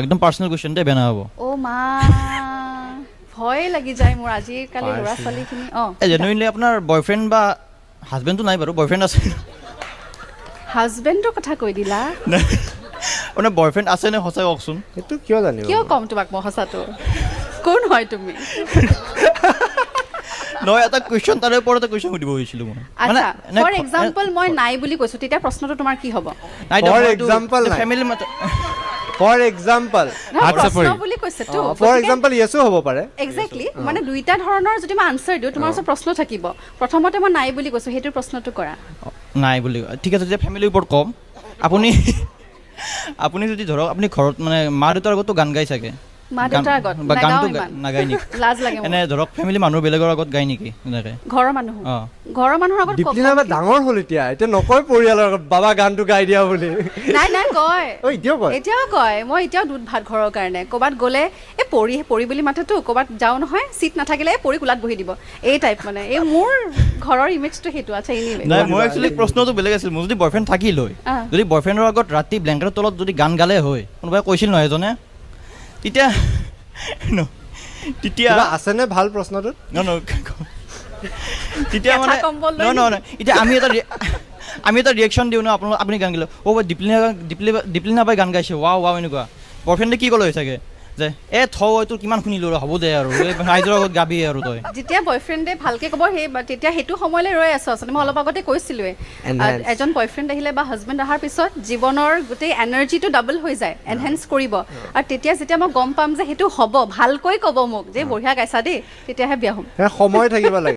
একদম personal question দে বেয়া হ'ব অ মা ভয় লাগি যায় মোৰ আজিকালি ল'ৰা ছোৱালীখিনি জেনুইনলি আপোনাৰ বয়ফ্ৰেণ্ড বা হাজবেণ্ডটো নাই বাৰু বয়ফ্ৰেণ্ড আছে হাজবেণ্ডৰ কথা কৈ দিলা আপোনাৰ বয়ফ্ৰেণ্ড আছে নে সঁচাই কওকচোন এইটো কিয় জানিব কিয় ক'ম তোমাক মই সঁচাটো কোন হয় তুমি নহয় এটা কুৱেশ্যন তাৰে ওপৰতে কুৱেশ্যন সুধিব খুজিছিলোঁ মই আচ্ছা ফৰ এক্সাম্পল মই নাই বুলি কৈছোঁ তেতিয়া প্ৰশ্নটো তোমাৰ কি হ'ব For example নাই। ফেমিলি ফৰ এক্সাম্পল প্ৰশ্ন বুলি কৈছেতো ফৰ এক্সাম্পল ইয়েছো হ'ব পাৰে এক্সেক্টলি মানে দুইটা ধৰণৰ যদি মই আনচাৰ দিওঁ তোমাৰ ওচৰত প্ৰশ্ন থাকিব প্ৰথমতে মই নাই বুলি কৈছোঁ সেইটোৰ প্ৰশ্নটো কৰা নাই বুলি ঠিক আছে যেতিয়া ফেমিলিৰ ওপৰত কম আপুনি আপুনি যদি ধৰক আপুনি ঘৰত মানে মা দেউতাৰ আগতো গান গাই চাগে মা দেউতাৰ আগত বা নাগাওঁ গানটো ইমান। নাগায় নেকি লাজ লাগে মোৰ। এনে ধৰক ফেমিলি মানুহ বেলেগৰ আগত গায় নেকি এনেকৈ ঘৰৰ মানুহ অঁ ঘৰৰ মানুহৰ আগত দীপলিনা বা ডাঙৰ হ'ল এতিয়া নকয় পৰিয়ালৰ আগত বাবা গানটো গাই দিয়া বুলি নাই নাই কয় এতিয়াও কয় এতিয়াও কয় মই এতিয়াও দুধ ভাত ঘৰৰ কাৰণে ক'ৰবাত গ'লে এই পৰি বুলি মাতেতো ক'ৰবাত যাওঁ নহয় চিট নাথাকিলে পৰি কোলাত বহি দিব এই টাইপ মানে এই মোৰ ঘৰৰ ইমেজটো সেইটো আচ্ছা এনিৱে নাই মই একচুৱেলি প্ৰশ্নটো বেলেগ আছিল মোৰ যদি বয়ফ্ৰেণ্ড থাকিল হয় যদি বয়ফ্ৰেণ্ডৰ আগত ৰাতি ব্লেংকেটৰ তলত যদি গান গালে হয় কোনোবাই কৈছিল নহয় এজনে তেতিয়া তেতিয়া কিবা আছেনে ভাল প্ৰশ্নটোত তেতিয়া মানে নহয় এতিয়া আমি এটা ৰিয়েকশ্যন দিওঁ ন আপোনালোক আপুনি গান গালে অ' দীপলিনা বাই গান গাইছে ৱাও ৱাও এনেকুৱা বয়ফ্ৰেণ্ডে কি ক'লে চাগে যে তোৰ কিমান শুনিলোঁ হ'ব দে আৰু ৰাইজৰ আগত গাবি আৰু তই যেতিয়া বয়ফ্ৰেণ্ডে ভালকে ক'ব সেই তেতিয়া সেইটো সময়লৈ ৰৈ আছোঁ আচলতে মই অলপ আগতে কৈছিলোঁৱে এজন বয়ফ্ৰেণ্ড আহিলে বা হাজবেণ্ড অহাৰ পিছত জীৱনৰ গোটেই এনাৰ্জিটো ডাবল হৈ যায় এনহেঞ্চ কৰিব আৰু তেতিয়া যেতিয়া মই গম পাম যে সেইটো হ'ব ভালকৈ ক'ব মোক যে বঢ়িয়া গাইছা দেই তেতিয়াহে বিয়া হ'ম সময় থাকিব লাগে